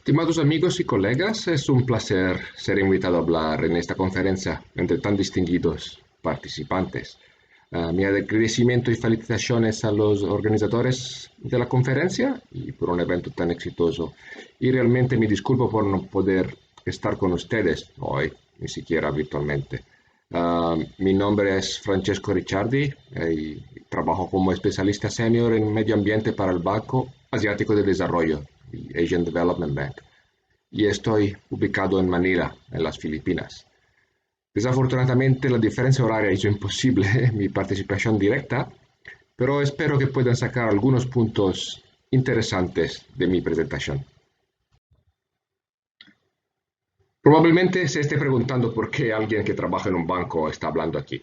Estimados amigos y colegas, es un placer ser invitado a hablar en esta conferencia entre tan distinguidos participantes. Mi agradecimiento y felicitaciones a los organizadores de la conferencia y por un evento tan exitoso. Y realmente me disculpo por no poder estar con ustedes hoy, ni siquiera virtualmente. Mi nombre es Francesco Ricciardi y trabajo como especialista senior en medio ambiente para el Banco Asiático de Desarrollo, Asian Development Bank, y estoy ubicado en Manila, en las Filipinas. Desafortunadamente, la diferencia horaria hizo imposible mi participación directa, pero espero que puedan sacar algunos puntos interesantes de mi presentación. Probablemente se esté preguntando por qué alguien que trabaja en un banco está hablando aquí.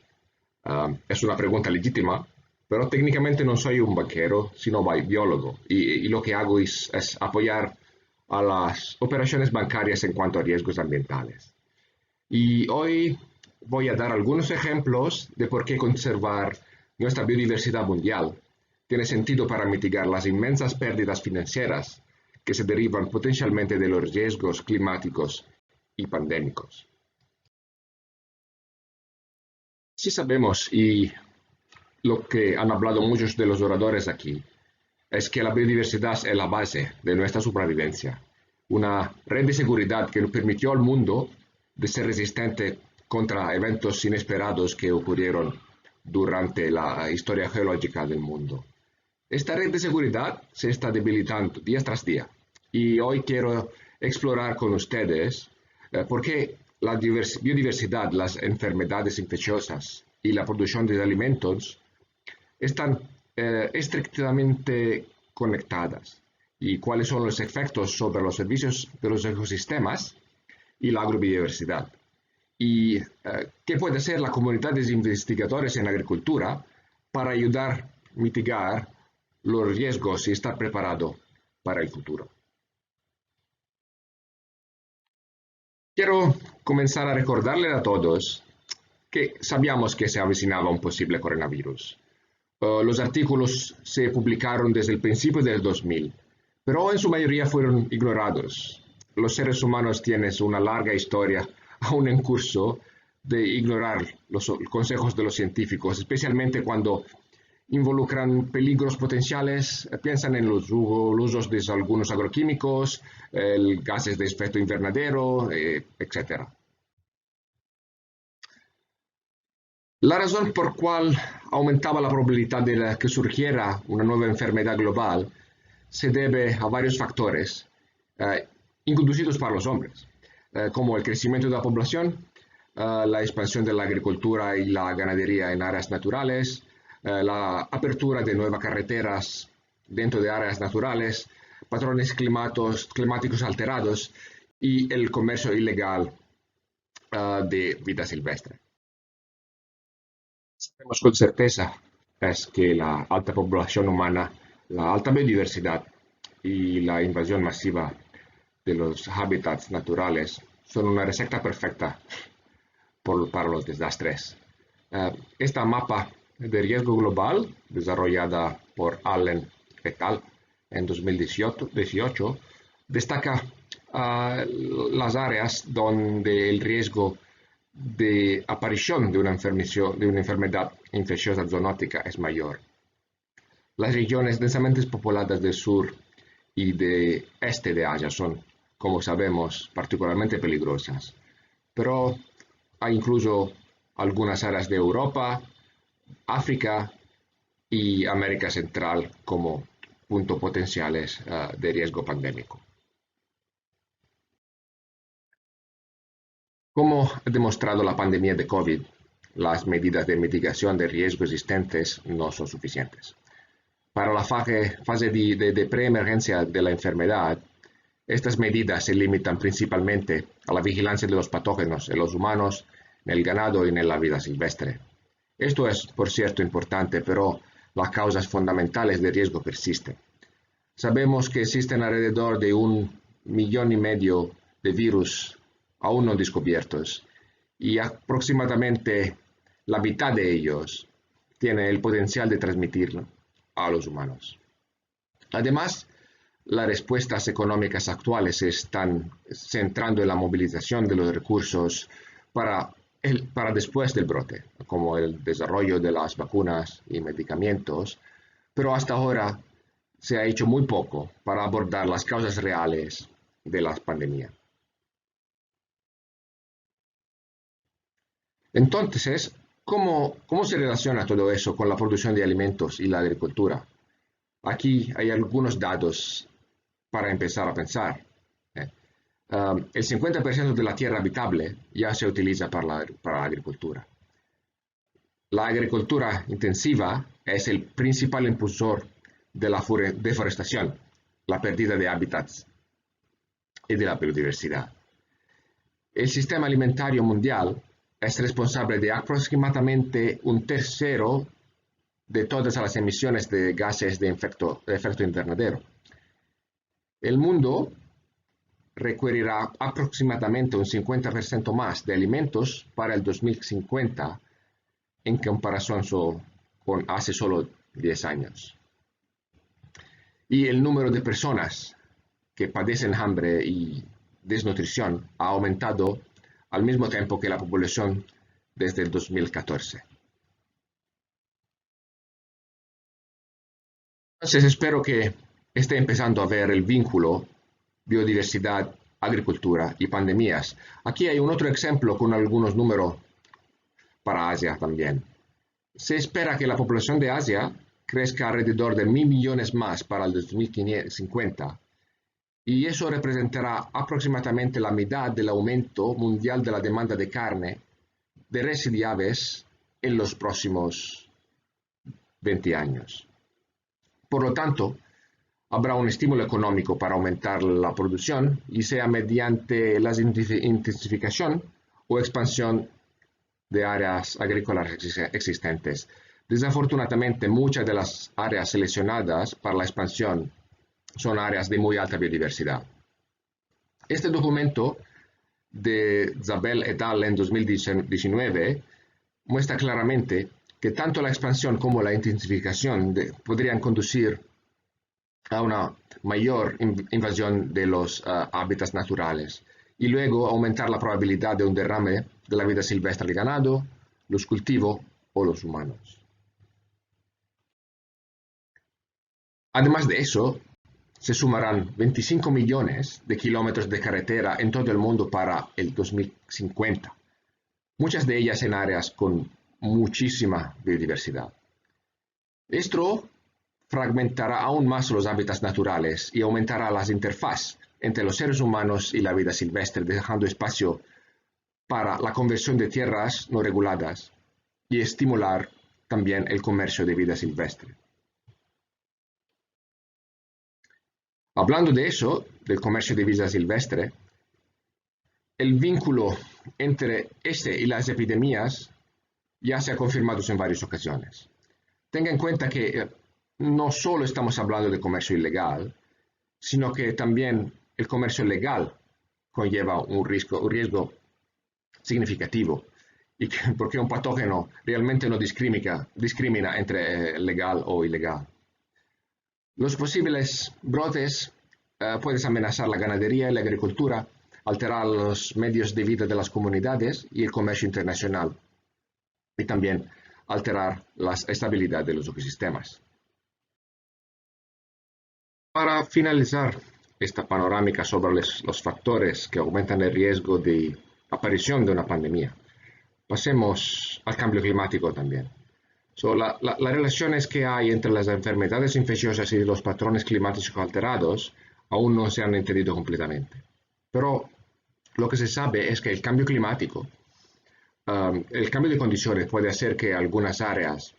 Es una pregunta legítima, pero técnicamente no soy un banquero, sino biólogo, y lo que hago es apoyar a las operaciones bancarias en cuanto a riesgos ambientales. Y hoy voy a dar algunos ejemplos de por qué conservar nuestra biodiversidad mundial tiene sentido para mitigar las inmensas pérdidas financieras que se derivan potencialmente de los riesgos climáticos y pandémicos. Sí sabemos, y lo que han hablado muchos de los oradores aquí, es que la biodiversidad es la base de nuestra supervivencia, una red de seguridad que permitió al mundo de ser resistente contra eventos inesperados que ocurrieron durante la historia geológica del mundo. Esta red de seguridad se está debilitando día tras día y hoy quiero explorar con ustedes por qué la biodiversidad, las enfermedades infecciosas y la producción de alimentos están estrictamente conectadas y cuáles son los efectos sobre los servicios de los ecosistemas y la agrobiodiversidad. Y qué puede hacer la comunidad de investigadores en agricultura para ayudar a mitigar los riesgos y estar preparado para el futuro. Quiero comenzar a recordarles a todos que sabíamos que se avecinaba un posible coronavirus. Los artículos se publicaron desde el principio del 2000, pero en su mayoría fueron ignorados. Los seres humanos tienen una larga historia, aún en curso, de ignorar los consejos de los científicos, especialmente cuando involucran peligros potenciales. Piensan en los usos de algunos agroquímicos, gases de efecto invernadero, etc. La razón por cual aumentaba la probabilidad de que surgiera una nueva enfermedad global se debe a varios factores inducidos por los hombres, como el crecimiento de la población, la expansión de la agricultura y la ganadería en áreas naturales, la apertura de nuevas carreteras dentro de áreas naturales, patrones climáticos alterados y el comercio ilegal de vida silvestre. Sabemos con certeza es que la alta población humana, la alta biodiversidad y la invasión masiva de los hábitats naturales son una receta perfecta para los desastres. Esta mapa de riesgo global, desarrollada por Allen et al. En 2018, destaca las áreas donde el riesgo de aparición de una enfermedad infecciosa zoonótica es mayor. Las regiones densamente pobladas del sur y de este de Asia son, como sabemos, particularmente peligrosas, pero hay incluso algunas áreas de Europa, África y América Central como puntos potenciales de riesgo pandémico. Como ha demostrado la pandemia de COVID, las medidas de mitigación de riesgo existentes no son suficientes. Para la fase de preemergencia de la enfermedad, estas medidas se limitan principalmente a la vigilancia de los patógenos en los humanos, en el ganado y en la vida silvestre. Esto es, por cierto, importante, pero las causas fundamentales de riesgo persisten. Sabemos que existen alrededor de 1,5 millones de virus aún no descubiertos y aproximadamente la mitad de ellos tiene el potencial de transmitirlo a los humanos. Además, las respuestas económicas actuales se están centrando en la movilización de los recursos para, para después del brote, como el desarrollo de las vacunas y medicamentos, pero hasta ahora se ha hecho muy poco para abordar las causas reales de la pandemia. Entonces, ¿cómo se relaciona todo eso con la producción de alimentos y la agricultura? Aquí hay algunos datos para empezar a pensar. ¿eh? El 50% de la tierra habitable ya se utiliza para la agricultura. La agricultura intensiva es el principal impulsor de la deforestación, la pérdida de hábitats y de la biodiversidad. El sistema alimentario mundial es responsable de aproximadamente un tercero de todas las emisiones de gases de efecto invernadero. El mundo requerirá aproximadamente un 50% más de alimentos para el 2050 en comparación con hace solo 10 años. Y el número de personas que padecen hambre y desnutrición ha aumentado al mismo tiempo que la población desde el 2014. Entonces espero que esté empezando a ver el vínculo biodiversidad, agricultura y pandemias. Aquí hay un otro ejemplo con algunos números para Asia también. Se espera que la población de Asia crezca alrededor de 1.000 millones más para el 2050 y eso representará aproximadamente la mitad del aumento mundial de la demanda de carne de res y de aves en los próximos 20 años. Por lo tanto, habrá un estímulo económico para aumentar la producción, y sea mediante la intensificación o expansión de áreas agrícolas existentes. Desafortunadamente, muchas de las áreas seleccionadas para la expansión son áreas de muy alta biodiversidad. Este documento de Zabel et al. En 2019 muestra claramente que tanto la expansión como la intensificación podrían conducir a una mayor invasión de los hábitats naturales y luego aumentar la probabilidad de un derrame de la vida silvestre del ganado, los cultivos o los humanos. Además de eso, se sumarán 25 millones de kilómetros de carretera en todo el mundo para el 2050, muchas de ellas en áreas con muchísima biodiversidad. Esto fragmentará aún más los hábitats naturales y aumentará las interfaces entre los seres humanos y la vida silvestre, dejando espacio para la conversión de tierras no reguladas y estimular también el comercio de vida silvestre. Hablando de eso, del comercio de vida silvestre, el vínculo entre este y las epidemias ya se ha confirmado en varias ocasiones. Tenga en cuenta que no solo estamos hablando de comercio ilegal, sino que también el comercio legal conlleva un riesgo significativo, porque un patógeno realmente no discrimina entre legal o ilegal. Los posibles brotes pueden amenazar la ganadería y la agricultura, alterar los medios de vida de las comunidades y el comercio internacional, y también alterar la estabilidad de los ecosistemas. Para finalizar esta panorámica sobre los factores que aumentan el riesgo de aparición de una pandemia, pasemos al cambio climático también. Las relaciones que hay entre las enfermedades infecciosas y los patrones climáticos alterados aún no se han entendido completamente. Pero lo que se sabe es que el cambio climático, el cambio de condiciones puede hacer que algunas áreas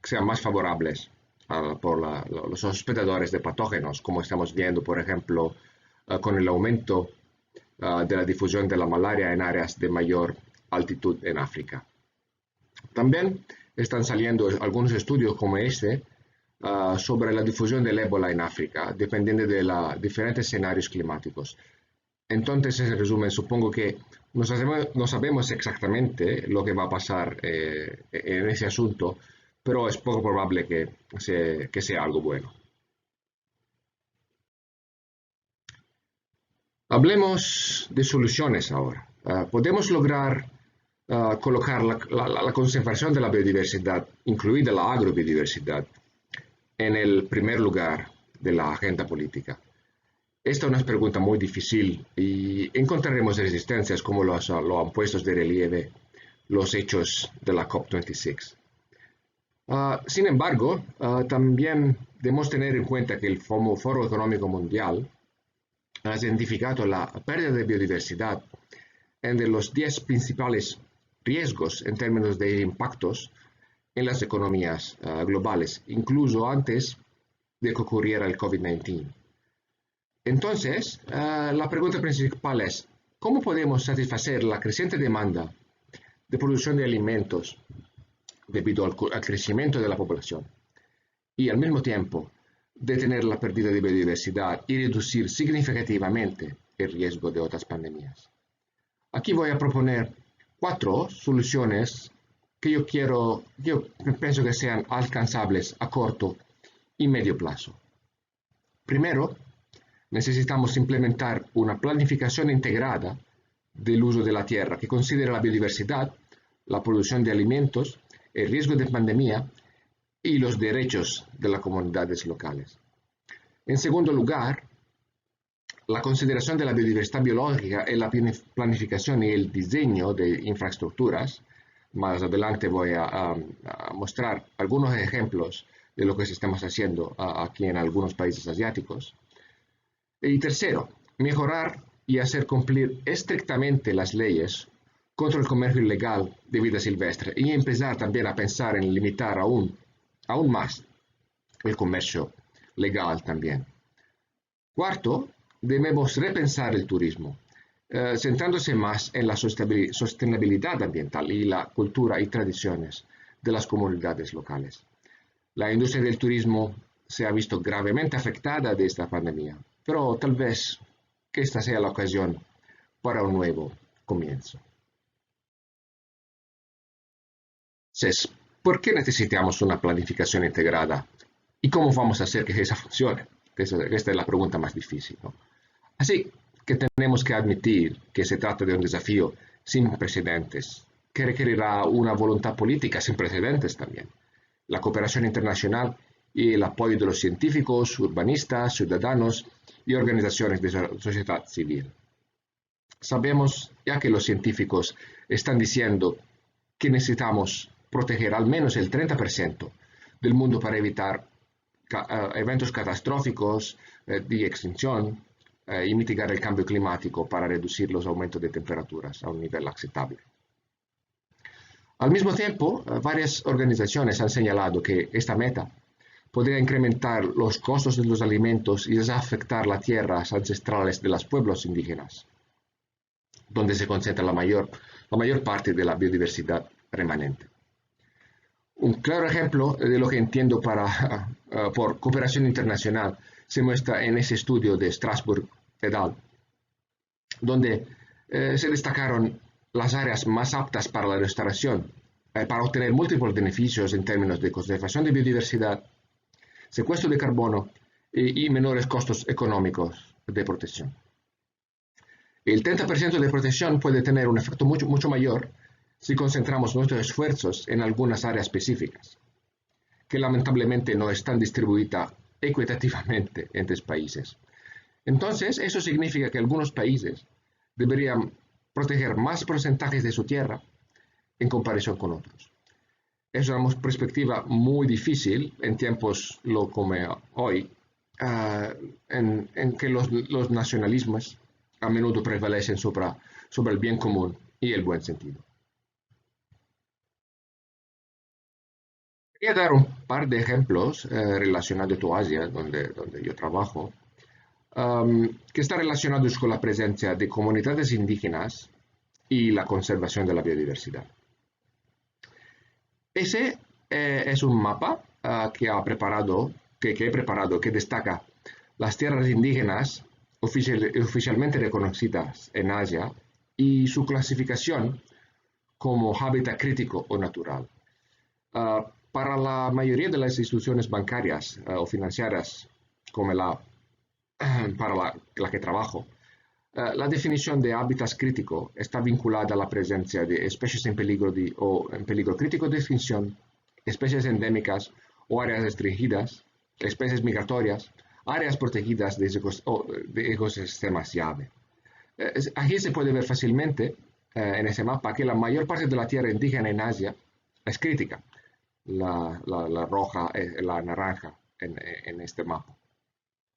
sean más favorables por los hospedadores de patógenos, como estamos viendo, por ejemplo, con el aumento de la difusión de la malaria en áreas de mayor altitud en África. También están saliendo algunos estudios como este sobre la difusión del ébola en África, dependiendo de los diferentes escenarios climáticos. Entonces, en resumen, supongo que no sabemos exactamente lo que va a pasar en ese asunto, pero es poco probable que sea algo bueno. Hablemos de soluciones ahora. Podemos lograr colocar la conservación de la biodiversidad, incluida la agrobiodiversidad, en el primer lugar de la agenda política. Esta es una pregunta muy difícil y encontraremos resistencias como lo han puesto de relieve los hechos de la COP26. Sin embargo, también debemos tener en cuenta que el Foro Económico Mundial ha identificado la pérdida de biodiversidad entre los 10 principales riesgos en términos de impactos en las economías globales, incluso antes de que ocurriera el COVID-19. Entonces, la pregunta principal es, ¿cómo podemos satisfacer la creciente demanda de producción de alimentos debido al crecimiento de la población y al mismo tiempo detener la pérdida de biodiversidad y reducir significativamente el riesgo de otras pandemias? Aquí voy a proponer 4 soluciones que yo pienso que sean alcanzables a corto y medio plazo. Primero, necesitamos implementar una planificación integrada del uso de la tierra que considere la biodiversidad, la producción de alimentos, el riesgo de pandemia y los derechos de las comunidades locales. En segundo lugar, la consideración de la biodiversidad biológica en la planificación y el diseño de infraestructuras. Más adelante voy a mostrar algunos ejemplos de lo que estamos haciendo aquí en algunos países asiáticos. Y tercero, mejorar y hacer cumplir estrictamente las leyes contra el comercio ilegal de vida silvestre y empezar también a pensar en limitar aún más el comercio legal también. Cuarto, debemos repensar el turismo, centrándose más en la sostenibilidad ambiental y la cultura y tradiciones de las comunidades locales. La industria del turismo se ha visto gravemente afectada de esta pandemia, pero tal vez que esta sea la ocasión para un nuevo comienzo. Entonces, ¿por qué necesitamos una planificación integrada? ¿Y cómo vamos a hacer que esa funcione? Esta es la pregunta más difícil, ¿no? Así que tenemos que admitir que se trata de un desafío sin precedentes, que requerirá una voluntad política sin precedentes también, la cooperación internacional y el apoyo de los científicos, urbanistas, ciudadanos y organizaciones de sociedad civil. Sabemos ya que los científicos están diciendo que necesitamos proteger al menos el 30% del mundo para evitar eventos catastróficos de extinción y mitigar el cambio climático para reducir los aumentos de temperaturas a un nivel aceptable. Al mismo tiempo, varias organizaciones han señalado que esta meta podría incrementar los costos de los alimentos y afectar las tierras ancestrales de los pueblos indígenas, donde se concentra la mayor parte de la biodiversidad remanente. Un claro ejemplo de lo que entiendo por cooperación internacional se muestra en ese estudio de Strasbourg et al., donde se destacaron las áreas más aptas para la restauración, para obtener múltiples beneficios en términos de conservación de biodiversidad, secuestro de carbono y menores costos económicos de protección. El 30% de protección puede tener un efecto mucho mayor si concentramos nuestros esfuerzos en algunas áreas específicas, que lamentablemente no están distribuidas equitativamente entre países. Entonces, eso significa que algunos países deberían proteger más porcentajes de su tierra en comparación con otros. Es una perspectiva muy difícil en tiempos como hoy, en que los nacionalismos a menudo prevalecen sobre el bien común y el buen sentido. Quería dar un par de ejemplos relacionados a Asia, donde yo trabajo, que están relacionados con la presencia de comunidades indígenas y la conservación de la biodiversidad. Ese es un mapa que he preparado que destaca las tierras indígenas oficialmente reconocidas en Asia y su clasificación como hábitat crítico o natural. Para la mayoría de las instituciones bancarias o financieras, como para la que trabajo, La definición de hábitats crítico está vinculada a la presencia de especies en peligro o en peligro crítico de extinción, especies endémicas o áreas restringidas, especies migratorias, áreas protegidas de ecosistemas llave. Aquí se puede ver fácilmente en ese mapa que la mayor parte de la tierra indígena en Asia es crítica, la roja, la naranja en este mapa,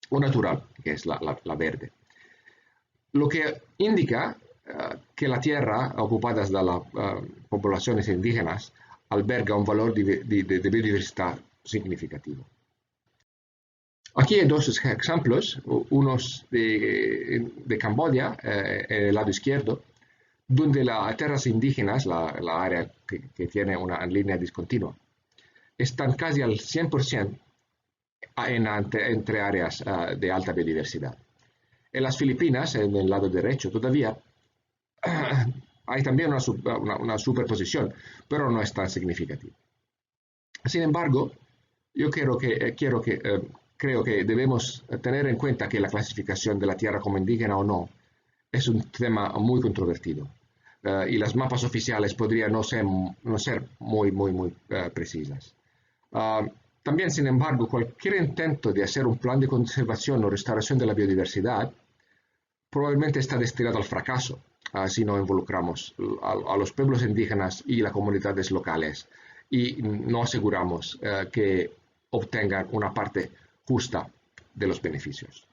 o natural, que es la verde. Lo que indica que la tierra ocupada por las poblaciones indígenas alberga un valor de biodiversidad significativo. Aquí hay dos ejemplos, unos de Camboya, en el lado izquierdo, donde las tierras indígenas, la área que tiene una línea discontinua, están casi al 100% entre áreas de alta biodiversidad. En las Filipinas, en el lado derecho, todavía hay también una superposición, pero no es tan significativa. Sin embargo, yo creo que debemos tener en cuenta que la clasificación de la tierra como indígena o no es un tema muy controvertido. Y las mapas oficiales podrían no ser muy precisas. También, sin embargo, cualquier intento de hacer un plan de conservación o restauración de la biodiversidad probablemente está destinado al fracaso si no involucramos a los pueblos indígenas y las comunidades locales y no aseguramos que obtengan una parte justa de los beneficios.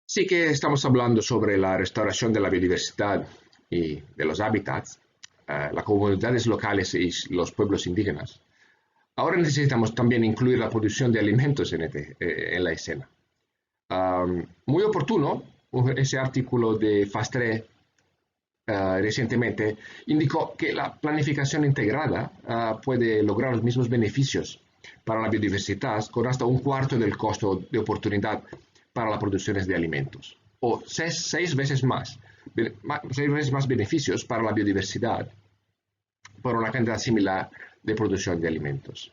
Sí que estamos hablando sobre la restauración de la biodiversidad y de los hábitats, las comunidades locales y los pueblos indígenas. Ahora necesitamos también incluir la producción de alimentos en la escena. Muy oportuno, ese artículo de FASTRE recientemente indicó que la planificación integrada puede lograr los mismos beneficios para la biodiversidad con hasta un cuarto del costo de oportunidad para las producciones de alimentos, o seis veces más beneficios para la biodiversidad por una cantidad similar de producción de alimentos.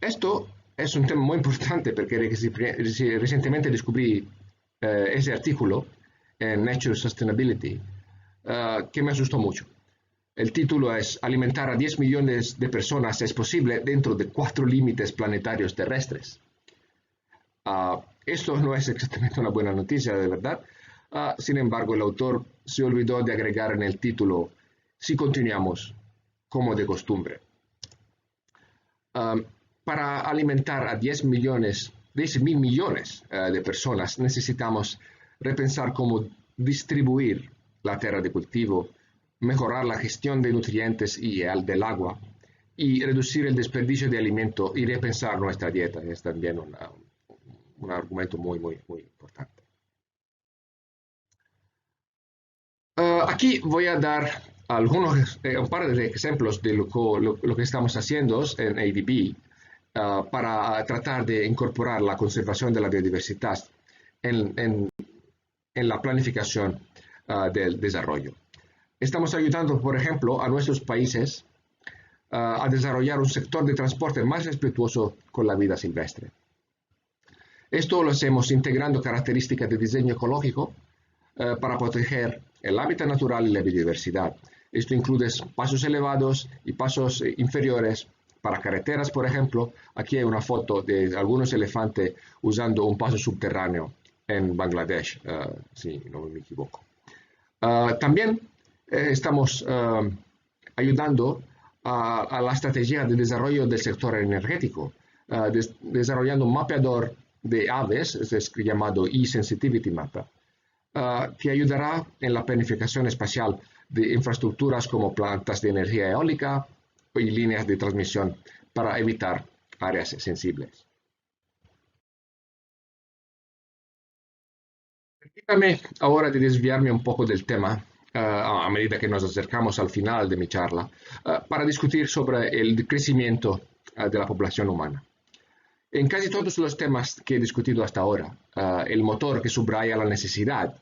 Esto es un tema muy importante porque recientemente descubrí ese artículo en Nature Sustainability que me asustó mucho. El título es Alimentar a 10 millones de personas es posible dentro de 4 límites planetarios terrestres. Esto no es exactamente una buena noticia, de verdad. Sin embargo, el autor se olvidó de agregar en el título si continuamos como de costumbre. Para alimentar a 10 mil millones de personas necesitamos repensar cómo distribuir la tierra de cultivo, mejorar la gestión de nutrientes y del agua y reducir el desperdicio de alimento y repensar nuestra dieta. Es también un argumento muy importante. Aquí voy a dar un par de ejemplos de lo que estamos haciendo en ADB para tratar de incorporar la conservación de la biodiversidad en la planificación del desarrollo. Estamos ayudando, por ejemplo, a nuestros países a desarrollar un sector de transporte más respetuoso con la vida silvestre. Esto lo hacemos integrando características de diseño ecológico para proteger el hábitat natural y la biodiversidad. Esto incluye pasos elevados y pasos inferiores para carreteras, por ejemplo. Aquí hay una foto de algunos elefantes usando un paso subterráneo en Bangladesh, si no me equivoco. También estamos ayudando a la estrategia de desarrollo del sector energético, desarrollando un mapeador de aves, es llamado E-Sensitivity Mapper, que ayudará en la planificación espacial de infraestructuras como plantas de energía eólica y líneas de transmisión para evitar áreas sensibles. Permítame ahora de desviarme un poco del tema a medida que nos acercamos al final de mi charla para discutir sobre el crecimiento de la población humana. En casi todos los temas que he discutido hasta ahora, el motor que subraya la necesidad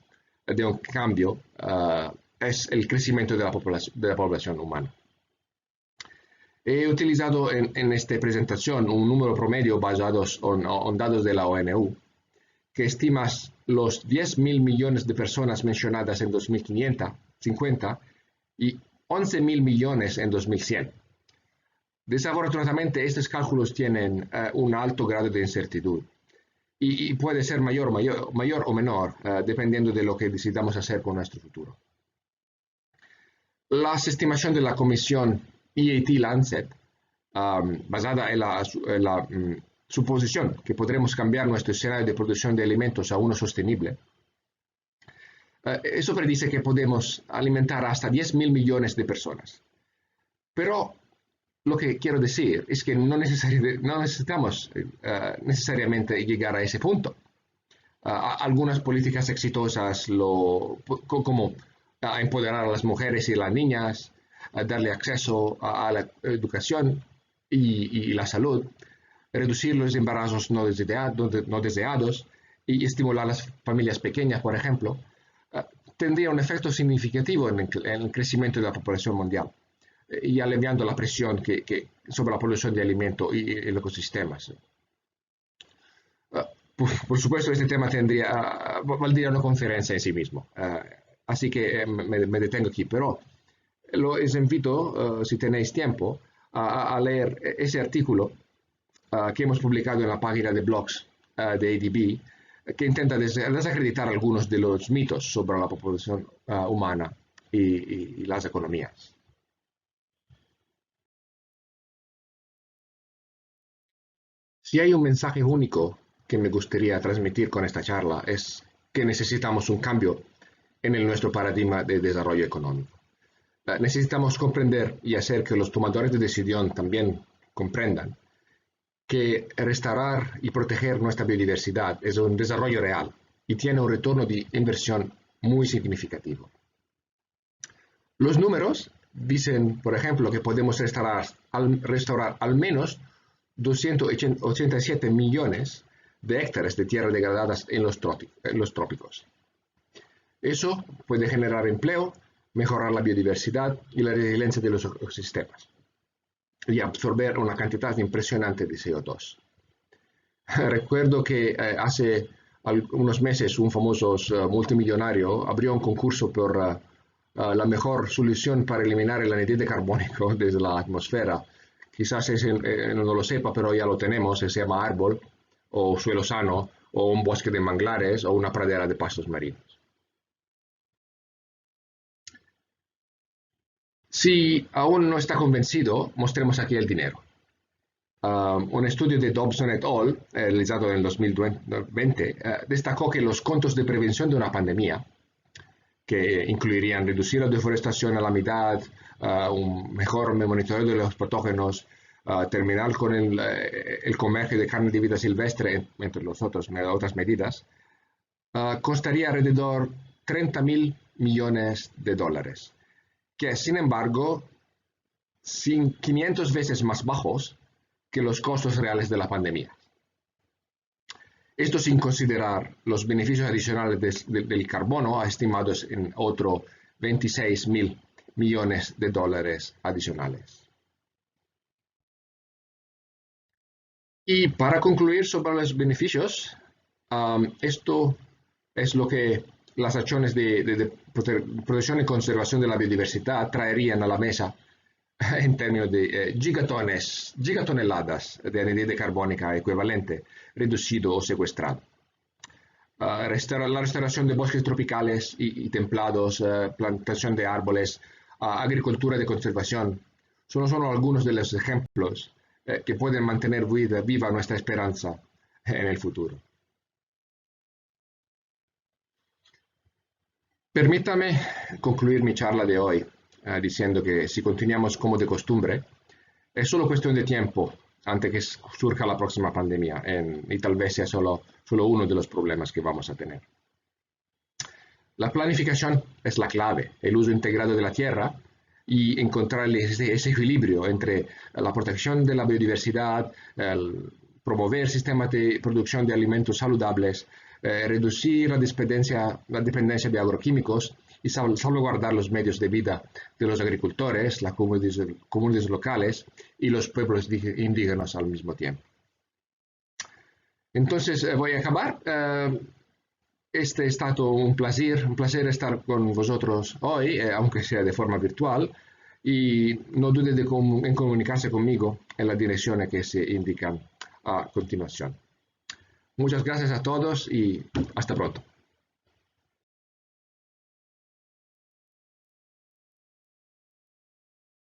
de un cambio es el crecimiento de la población humana. He utilizado en esta presentación un número promedio basado en datos de la ONU que estima los 10.000 millones de personas mencionadas en 2050 y 11.000 millones en 2100. Desafortunadamente, estos cálculos tienen un alto grado de incertidumbre y puede ser mayor o menor, dependiendo de lo que decidamos hacer con nuestro futuro. Las estimaciones de la comisión EAT-Lancet, basada en la suposición que podremos cambiar nuestro escenario de producción de alimentos a uno sostenible, eso predice que podemos alimentar hasta 10.000 millones de personas. Pero lo que quiero decir es que no necesitamos necesariamente llegar a ese punto. Algunas políticas exitosas como empoderar a las mujeres y las niñas, darle acceso a la educación y la salud, reducir los embarazos no deseados y estimular a las familias pequeñas, por ejemplo, tendría un efecto significativo en el crecimiento de la población mundial y aliviando la presión sobre la producción de alimentos y los ecosistemas. Por supuesto, este tema valdría una conferencia en sí mismo, así que me detengo aquí, pero les invito, si tenéis tiempo, a leer ese artículo que hemos publicado en la página de blogs de ADB, que intenta desacreditar algunos de los mitos sobre la población humana y las economías. Si hay un mensaje único que me gustaría transmitir con esta charla es que necesitamos un cambio en nuestro paradigma de desarrollo económico. Necesitamos comprender y hacer que los tomadores de decisión también comprendan que restaurar y proteger nuestra biodiversidad es un desarrollo real y tiene un retorno de inversión muy significativo. Los números dicen, por ejemplo, que podemos restaurar al menos 287 millones de hectáreas de tierra degradadas en los trópicos. Eso puede generar empleo, mejorar la biodiversidad y la resiliencia de los ecosistemas y absorber una cantidad impresionante de CO2. Recuerdo que hace unos meses un famoso multimillonario abrió un concurso por la mejor solución para eliminar el anhídrido carbónico desde la atmósfera. Quizás no lo sepa, pero ya lo tenemos, se llama árbol, o suelo sano, o un bosque de manglares, o una pradera de pastos marinos. Si aún no está convencido, mostremos aquí el dinero. Un estudio de Dobson et al., realizado en el 2020, destacó que los costos de prevención de una pandemia, que incluirían reducir la deforestación a la mitad, un mejor monitoreo de los patógenos, terminar con el comercio de carne de vida silvestre, entre otras medidas, costaría alrededor 30.000 millones de dólares, que sin embargo, 500 veces más bajos que los costos reales de la pandemia. Esto sin considerar los beneficios adicionales del carbono, estimados en otros 26.000 millones de dólares adicionales. Y para concluir sobre los beneficios, esto es lo que las acciones de protección y conservación de la biodiversidad traerían a la mesa en términos de gigatoneladas de anhídrido carbónica equivalente, reducido o secuestrado. La restauración de bosques tropicales y templados, plantación de árboles, agricultura de conservación, son solo algunos de los ejemplos que pueden mantener viva nuestra esperanza en el futuro. Permítame concluir mi charla de hoy diciendo que si continuamos como de costumbre, es solo cuestión de tiempo antes que surja la próxima pandemia y tal vez sea solo uno de los problemas que vamos a tener. La planificación es la clave, el uso integrado de la tierra y encontrar ese equilibrio entre la protección de la biodiversidad, promover sistemas de producción de alimentos saludables, reducir la dependencia de agroquímicos y salvaguardar los medios de vida de los agricultores, las comunidades locales y los pueblos indígenas al mismo tiempo. Entonces voy a acabar. Este ha estado un placer estar con vosotros hoy, aunque sea de forma virtual, y no dudes en comunicarse conmigo en la dirección que se indican a continuación. Muchas gracias a todos y hasta pronto.